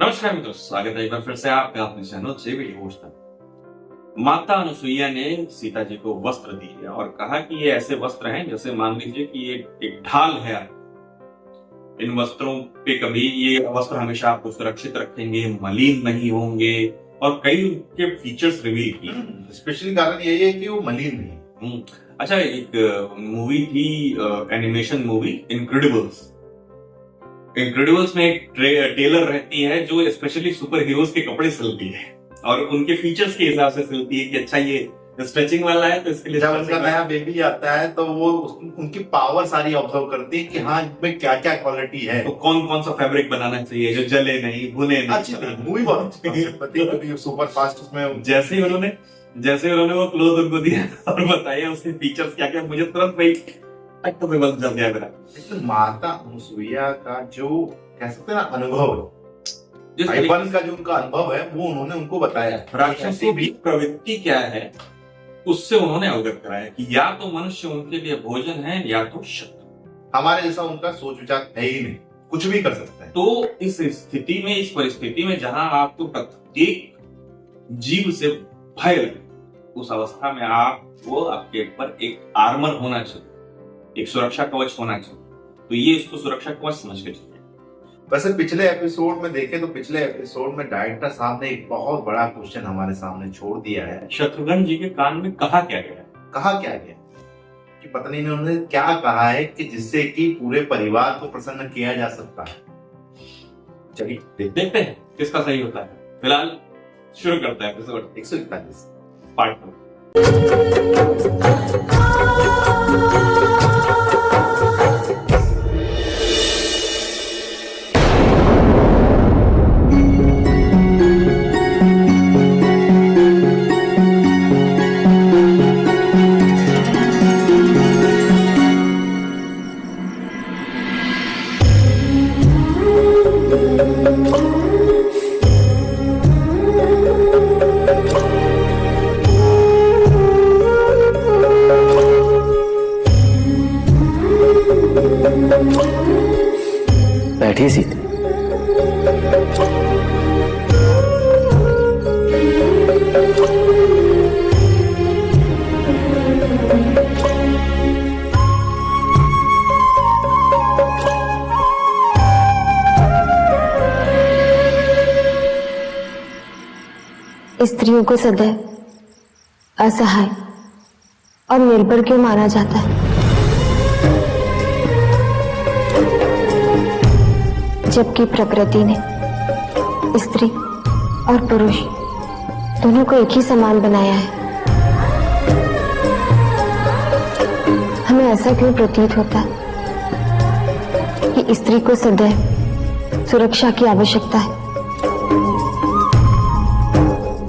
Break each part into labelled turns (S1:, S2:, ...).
S1: नमस्कार मित्रों, स्वागत है एक बार फिर से आपका अपने चैनल जेबी डिवोशनल। माता अनुसुईया ने सीता जी को वस्त्र दिए और कहा कि ये ऐसे वस्त्र हैं जैसे मान लीजिए कि ये एक ढाल है। इन वस्त्रों पे कभी ये वस्त्र हमेशा आपको सुरक्षित रखेंगे, मलिन नहीं होंगे और कई उनके फीचर्स रिवील किए।
S2: स्पेशली कारण यही है कि वो मलिन नहीं।
S1: अच्छा, एक मूवी थी, एनिमेशन मूवी इनक्रेडिबल्स में एक टेलर रहती है जो स्पेशली सुपर हीरोज के कपड़े सिलती है और उनके फीचर्स के हिसाब से सिलती है कि अच्छा ये स्ट्रेचिंग वाला है तो इसके लिए
S2: जब उनका नया बेबी आता है तो वो उनकी पावर सारी ऑब्जर्व करती है कि हाँ इसमें क्या क्या क्वालिटी है,
S1: तो कौन कौन सा फैब्रिक बनाना चाहिए जो जले नहीं, भुने नहीं।
S2: अच्छी मूवी बहुत अच्छी सुपर फास्ट। उसमें
S1: जैसे ही उन्होंने वो क्लोथ उनको दिया और बताया उसके फीचर्स क्या क्या, मुझे तुरंत वही टक से बंद कर दिया मेरा।
S2: लेकिन माता अनुसुईया का जो कह सकते हैं ना अनुभव है, भाईबंध का जो उनका अनुभव है वो उन्होंने उनको बताया।
S1: राक्षसों की प्रवृत्ति क्या है उससे उन्होंने अवगत कराया कि या तो मनुष्य उनके लिए भोजन है या तो शत्रु।
S2: हमारे जैसा उनका सोच विचार है ही नहीं, कुछ भी कर सकते हैं।
S1: तो इस स्थिति में, इस परिस्थिति में जहां आपको प्रत्येक जीव से भय लगे, उस अवस्था में आपको आपके ऊपर एक आर्मर होना चाहिए, एक सुरक्षा कवच होना चाहिए। तो ये इसको सुरक्षा कवच समझ के चलिए।
S2: वैसे पिछले एपिसोड में देखें तो पिछले एपिसोड में डायरेक्टर साहब ने एक बहुत बड़ा क्वेश्चन हमारे सामने छोड़ दिया है।
S1: शत्रुघ्न जी के कान में कहा क्या गया
S2: कि पत्नी ने उन्हें क्या कहा है कि जिससे कि पूरे परिवार को प्रसन्न किया जा सकता है।
S1: चलिए देखते हैं किसका सही होता है। फिलहाल शुरू करते हैं एपिसोड
S2: 141
S1: पार्ट 2।
S3: बैठिए सीते।
S4: स्त्रियों को सदैव असहाय और निर्भर क्यों माना जाता है? जबकि प्रकृति ने स्त्री और पुरुष दोनों को एक ही समान बनाया है। हमें ऐसा क्यों प्रतीत होता है कि स्त्री को सदैव सुरक्षा की आवश्यकता है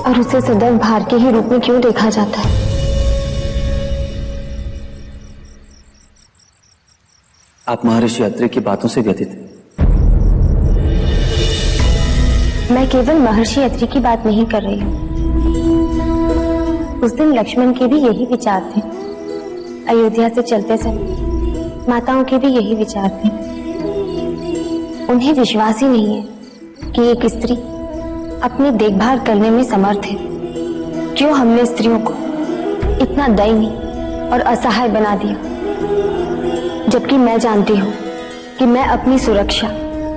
S4: और उसे सदैव भार के ही रूप में क्यों देखा जाता है?
S3: आप महर्षि अत्रि की बातों से व्यथित हैं।
S4: मैं केवल महर्षि अत्रि की बात नहीं कर रही हूँ। उस दिन लक्ष्मण के भी यही विचार थे। अयोध्या से चलते समय माताओं के भी यही विचार थे। उन्हें विश्वास ही नहीं है कि एक स्त्री अपनी देखभाल करने में समर्थ है। क्यों हमने स्त्रियों को इतना दयनीय और असहाय बना दिया, जबकि मैं जानती हूँ कि मैं अपनी सुरक्षा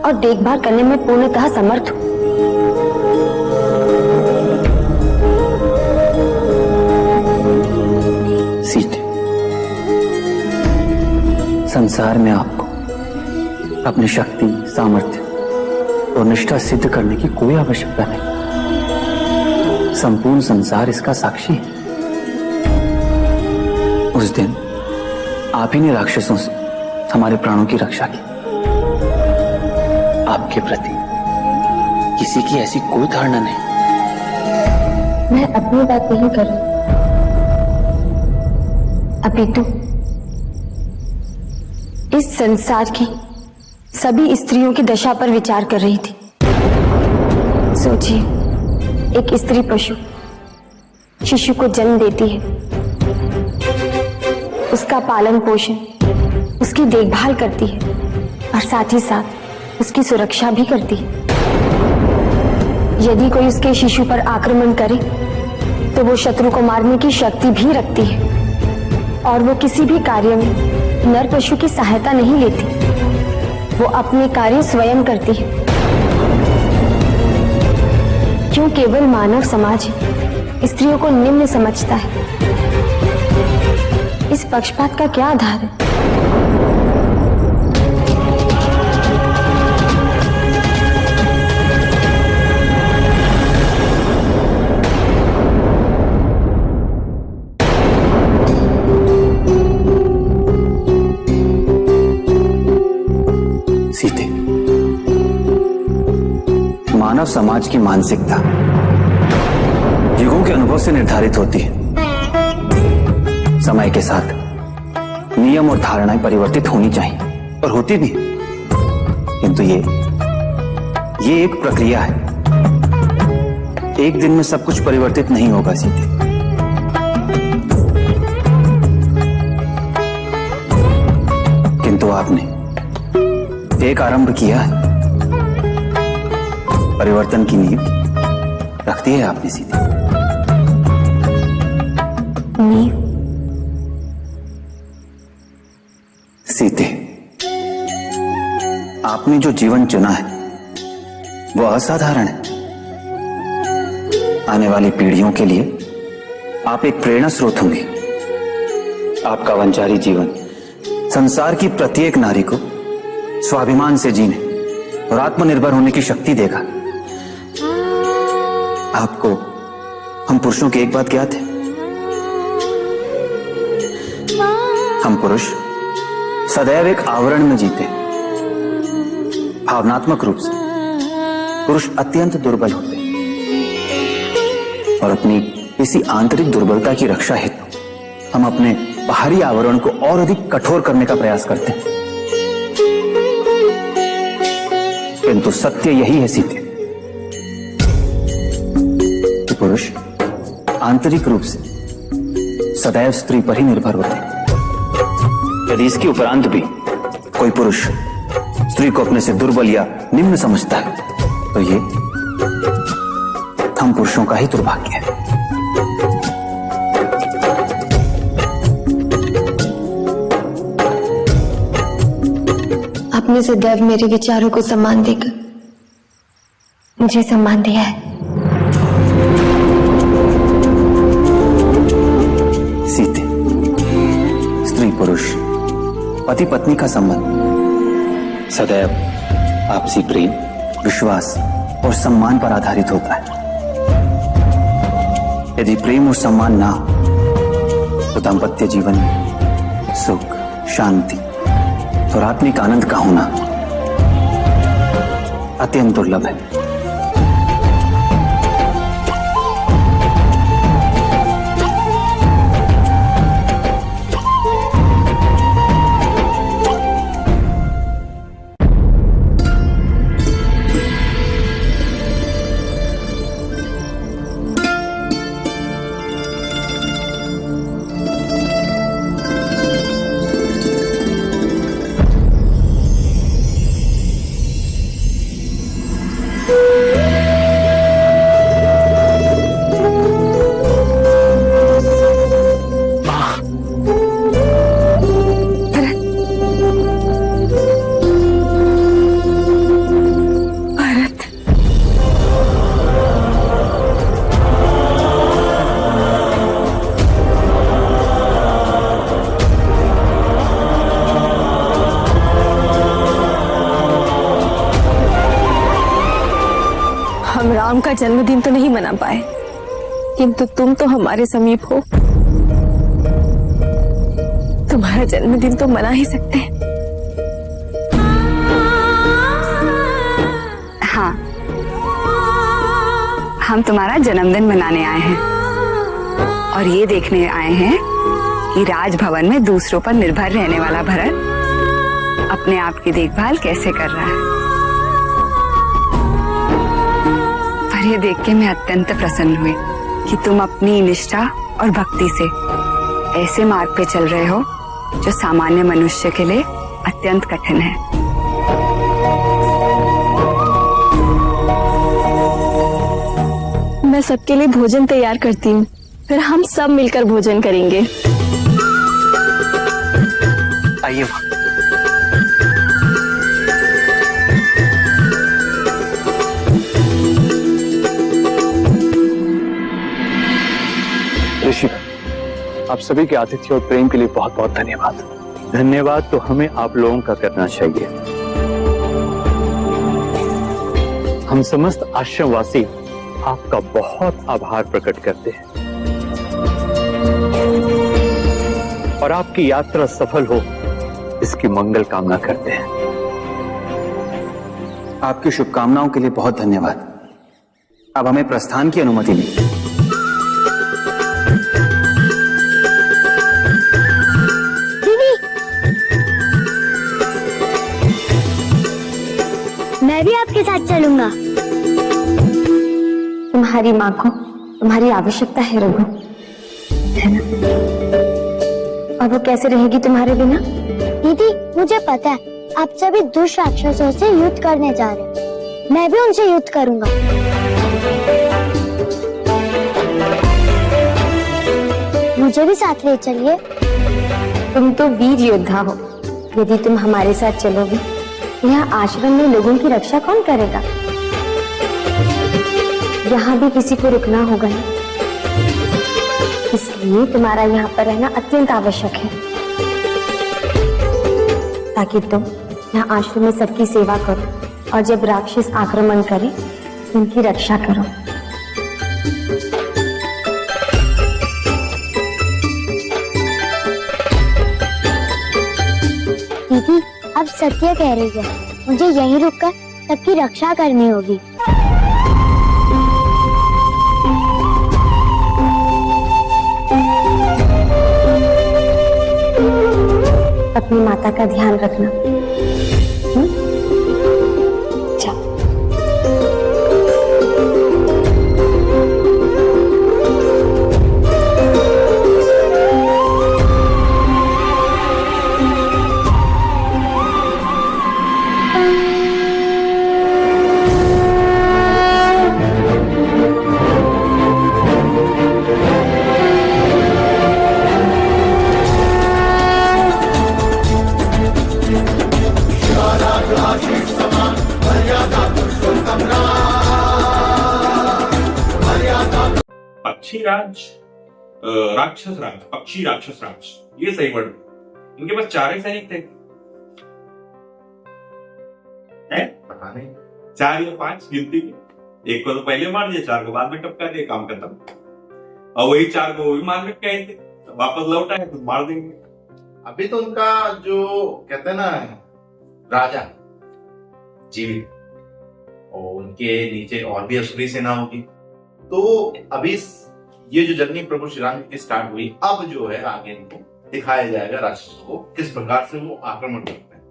S4: और देखभाल करने में पूर्णतः समर्थ हूँ।
S3: सीते, संसार में आपको अपनी शक्ति, सामर्थ्य और निष्ठा सिद्ध करने की कोई आवश्यकता नहीं। संपूर्ण संसार इसका साक्षी है। उस दिन आप ही ने राक्षसों से हमारे प्राणों की रक्षा की। आपके प्रति किसी की ऐसी कोई धारणा नहीं।
S4: मैं अपनी बात नहीं कर रही, अपितु इस संसार की सभी स्त्रियों की दशा पर विचार कर रही थी। सोचिए, एक स्त्री पशु शिशु को जन्म देती है, उसका पालन पोषण, उसकी देखभाल करती है और साथ ही साथ उसकी सुरक्षा भी करती है। यदि कोई उसके शिशु पर आक्रमण करे तो वो शत्रु को मारने की शक्ति भी रखती है और वो किसी भी कार्य में नर पशु की सहायता नहीं लेती। वो अपने कार्य स्वयं करती है। क्यों केवल मानव समाज स्त्रियों को निम्न समझता है? इस पक्षपात का क्या आधार है?
S3: सीते, मानव समाज की मानसिकता युगों के अनुभव से निर्धारित होती है। समय के साथ नियम और धारणाएं परिवर्तित होनी चाहिए और होती भी, किंतु ये एक प्रक्रिया है। एक दिन में सब कुछ परिवर्तित नहीं होगा सीते। किंतु आपने एक आरंभ किया है। परिवर्तन की नींव रख दी है आपने सीते।
S4: नींव?
S3: सीते, आपने जो जीवन चुना है वो असाधारण है। आने वाली पीढ़ियों के लिए आप एक प्रेरणा स्रोत होंगे। आपका वंचारी जीवन संसार की प्रत्येक नारी को स्वाभिमान से जीने और आत्मनिर्भर होने की शक्ति देगा। आपको हम पुरुषों की एक बात ज्ञात है। हम पुरुष सदैव एक आवरण में जीते। भावनात्मक रूप से पुरुष अत्यंत दुर्बल होते हैं और अपनी इसी आंतरिक दुर्बलता की रक्षा हेतु हम अपने बाहरी आवरण को और अधिक कठोर करने का प्रयास करते हैं। किंतु सत्य यही है सीते कि पुरुष आंतरिक रूप से सदैव स्त्री पर ही निर्भर होते हैं। यदि इसके उपरांत भी कोई पुरुष स्त्री को अपने से दुर्बल या निम्न समझता है तो ये हम पुरुषों का ही दुर्भाग्य है।
S4: आपने सदैव मेरे विचारों को सम्मान देकर मुझे सम्मान दिया है।
S3: सीते, स्त्री पुरुष पति पत्नी का संबंध सदैव आपसी प्रेम, विश्वास और सम्मान पर आधारित होता है। यदि प्रेम और सम्मान ना हो तो दाम्पत्य जीवन में सुख, शांति और आत्मिक आनंद का होना अत्यंत दुर्लभ है।
S5: हम राम का जन्मदिन तो नहीं मना पाए, किंतु तुम तो हमारे समीप हो, तुम्हारा जन्मदिन तो मना ही सकते हैं।
S6: हाँ, हम तुम्हारा जन्मदिन मनाने आए हैं और ये देखने आए हैं कि राजभवन में दूसरों पर निर्भर रहने वाला भरत अपने आप की देखभाल कैसे कर रहा है। पर ये देख के मैं अत्यंत प्रसन्न हुई कि तुम अपनी निष्ठा और भक्ति से ऐसे मार्ग पे चल रहे हो जो सामान्य मनुष्य के लिए अत्यंत कठिन है।
S5: सबके लिए भोजन तैयार करती हूँ, फिर हम सब मिलकर भोजन करेंगे।
S3: आइए माँ। ऋषि, आप सभी के आतिथ्य और प्रेम के लिए बहुत बहुत धन्यवाद। धन्यवाद तो हमें आप लोगों का करना चाहिए। हम समस्त आश्रमवासी आपका बहुत आभार प्रकट करते हैं और आपकी यात्रा सफल हो इसकी मंगल कामना करते हैं। आपकी शुभकामनाओं के लिए बहुत धन्यवाद। अब हमें प्रस्थान की अनुमति दी।
S4: मैं भी आपके साथ चलूंगा। तुम्हारी माँ को तुम्हारी आवश्यकता है रघु, है ना? और वो कैसे रहेगी तुम्हारे बिना?
S7: दीदी, मुझे पता है आप सभी दुष्ट राक्षसों से युद्ध करने जा रहे हैं। मैं भी उनसे युद्ध करूंगा। मुझे भी साथ ले चलिए।
S4: तुम तो वीर योद्धा हो। यदि तुम हमारे साथ चलोगे, यहाँ आश्रम में लोगों की रक्षा कौन करेगा? यहाँ भी किसी को रुकना होगा ना, इसलिए तुम्हारा यहाँ पर रहना अत्यंत आवश्यक है, ताकि तुम यहाँ आश्रम में सबकी सेवा करो और जब राक्षस आक्रमण करे उनकी रक्षा करो।
S7: दीदी, अब सत्य कह रही है, मुझे यहीं रुककर सबकी रक्षा करनी होगी।
S4: अपनी माता का ध्यान रखना। चल।
S1: राक्षस राज, पक्षी राक्षस राज, ये सही वर्ड। इनके पास 4 ही सैनिक थे,
S2: पता नहीं
S1: 4 या 5 गिनती की। एक को तो पहले मार दिया, 4 को बाद में टपका दिया, काम खत्म। और वही 4 को वो भी मार के आए थे, वापस लौटा है तो मार देंगे।
S2: अभी तो उनका जो कहते हैं ना राजा जीवित, और उनके नीचे और भी असुरी सेना होगी। तो अभी ये जो जर्नी प्रभु श्री राम की स्टार्ट हुई, अब जो है आगे इनको दिखाया जाएगा राक्षसों को किस प्रकार से वो आक्रमण करते हैं।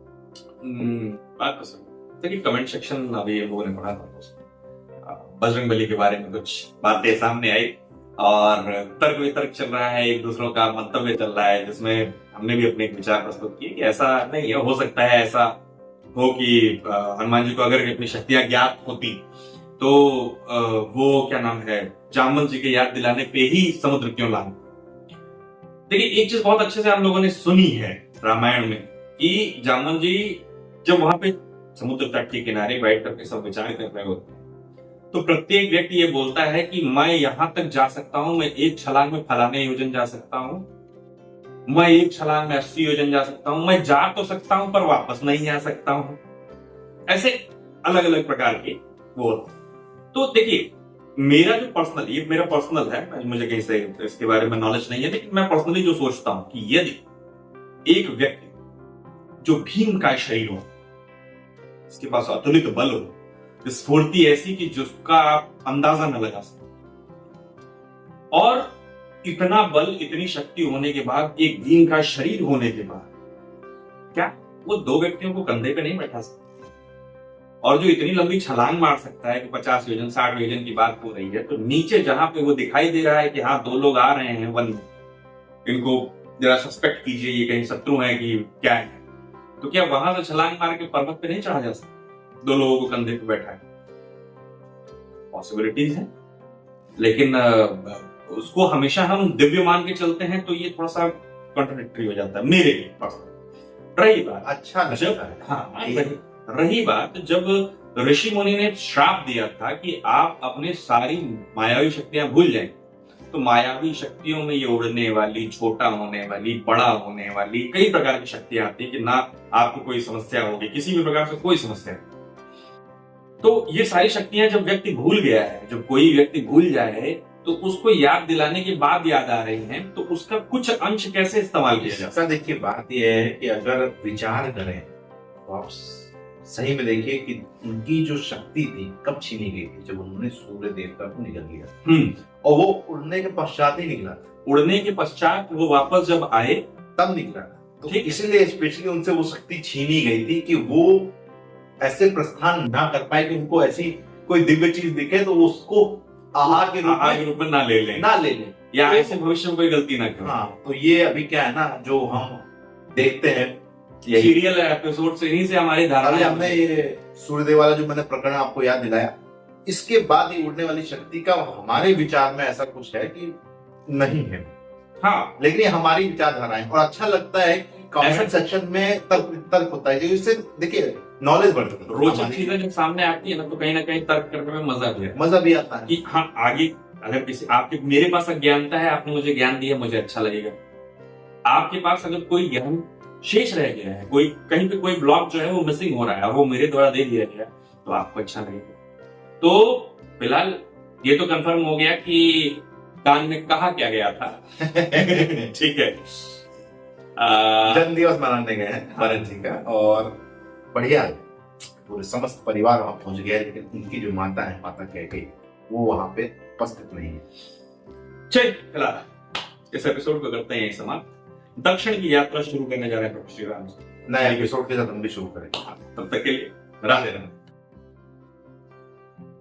S1: बात तो सही। देखिए कमेंट सेक्शन अभी हम लोगों ने पढ़ा था, बजरंगबली के बारे में कुछ बातें सामने आई और तर्क वितर्क चल रहा है, एक दूसरों का मंतव्य चल रहा है, जिसमें हमने भी अपने विचार प्रस्तुत किए कि ऐसा नहीं है, हो सकता है ऐसा हो कि हनुमान जी को अगर अपनी शक्तियां ज्ञात होती तो वो क्या नाम है जामवंत जी के याद दिलाने पे ही समुद्र क्यों लाए। देखिए एक चीज बहुत अच्छे से हम लोगों ने सुनी है रामायण में कि जामवंत जी जब वहां पे समुद्र तट के किनारे बैठ करके सब विचार कर रहे होते हैं तो प्रत्येक व्यक्ति ये बोलता है कि मैं यहां तक जा सकता हूं, मैं एक छलांग में फलाने योजन जा सकता हूं, मैं एक छलांग में 80 योजन जा सकता हूं, मैं जा तो सकता हूं पर वापस नहीं आ सकता हूं। ऐसे अलग अलग प्रकार के वो। तो देखिए मेरा जो पर्सनल, ये मेरा पर्सनल है, मुझे कहीं से इसके बारे में नॉलेज नहीं है, लेकिन मैं पर्सनली जो सोचता हूं कि यदि एक व्यक्ति जो भीम का शरीर हो, इसके पास अतुलित बल हो, स्फूर्ति ऐसी कि जिसका आप अंदाजा न लगा सकते, और इतना बल इतनी शक्ति होने के बाद, एक भीम का शरीर होने के बाद, क्या वो 2 व्यक्तियों को कंधे पे नहीं बैठा सकता? और जो इतनी लंबी छलांग मार सकता है कि 50 योजन 60 योजन की बात हो रही है, तो नीचे जहां पे वो दिखाई दे रहा है कि हाँ 2 लोग आ रहे हैं वन में, इनको जरा सस्पेक्ट कीजिए, ये कहीं शत्रु है कि क्या है, तो क्या वहां से छलांग मार के पर्वत पे नहीं चढ़ा जा सकता? 2 लोगों को कंधे पे बैठा है, पॉसिबिलिटीज है। लेकिन उसको हमेशा हम दिव्य मान के चलते हैं तो ये थोड़ा सा कॉन्ट्राडिक्टरी हो जाता है मेरे लिए पर्सनली। रही बात
S2: अच्छा लगता
S1: जब
S2: है।
S1: हाँ रही बात जब ऋषि मुनि ने श्राप दिया था कि आप अपने सारी मायावी शक्तियां भूल जाएं, तो मायावी शक्तियों में ये उड़ने वाली, छोटा होने वाली, बड़ा होने वाली कई प्रकार की शक्तियां आती है कि ना आपको कोई समस्या होगी, किसी भी प्रकार से कोई समस्या नहीं। तो ये सारी शक्तियां जब व्यक्ति भूल गया है, जब कोई व्यक्ति भूल जाए तो उसको याद दिलाने के बाद याद आ रही हैं, तो उसका कुछ अंश कैसे इस्तेमाल किया जा सकता
S2: इसका देखिए बात यह है कि अगर विचार करें तो आप सही में देखिए कि उनकी जो शक्ति थी कब छीनी गई थी, जब उन्होंने सूर्य देवता को निकल लिया और वो उड़ने के पश्चात ही निकला था।
S1: उड़ने के पश्चात वो वापस जब आए
S2: तब निकला था, तो
S1: ठीक है।
S2: इसलिए स्पेशली उनसे वो शक्ति छीनी गई थी कि वो ऐसे प्रस्थान ना कर पाए कि उनको ऐसी कोई दिव्य चीज दिखे तो वो उसको आहार के
S1: रूप में ना ले लें,
S2: ना ले लें,
S1: या ऐसे भविष्य में कोई गलती ना करें।
S2: हाँ, तो ये अभी क्या है ना, जो हम देखते हैं
S1: सीरियल एपिसोड से इन्हीं से हमारी
S2: अभी
S1: धारणा
S2: हमने ये सूर्यदेव वाला जो मैंने प्रकरण आपको याद दिलाया, इसके बाद ये उड़ने वाली शक्ति का हमारे विचार में ऐसा कुछ है कि नहीं है।
S1: हाँ,
S2: लेकिन ये हमारी विचारधारा है और अच्छा लगता है कि कमेंट सेक्शन में तर्क होता है, जो इससे देखिए नॉलेज बढ़ती है,
S1: रोचक चीजें जब सामने आती है ना तो कहीं ना कहीं तर्क करने में मजा भी है,
S2: मजा भी आता है
S1: कि हाँ आगे अगर किसी आपके मेरे पास अज्ञानता है, आपने मुझे ज्ञान दिया, मुझे अच्छा लगेगा। आपके पास अगर कोई ज्ञान शेष रह गया है, कोई कहीं पे कोई ब्लॉक जो है वो मिसिंग हो रहा है और वो मेरे द्वारा दे दिया गया तो आपको अच्छा लगेगा। तो फिलहाल ये तो कंफर्म हो गया कि कान में कहा क्या गया था। ठीक है,
S2: जन्म दिवस मनाने गए हैं भरत जी का और बढ़िया पूरे समस्त परिवार वहां पहुंच गया, लेकिन उनकी जो माता है, माता कैकेयी, वो वहां पे उपस्थित नहीं है।
S1: चलिए फिलहाल इस एपिसोड को करते हैं यहीं समाप्त। दक्षिण की यात्रा शुरू करने जा रहे हैं प्रभु श्री राम जी।
S2: नए एपिसोड के साथ हम भी शुरू करेंगे।
S1: तब तक के लिए राधे राधे।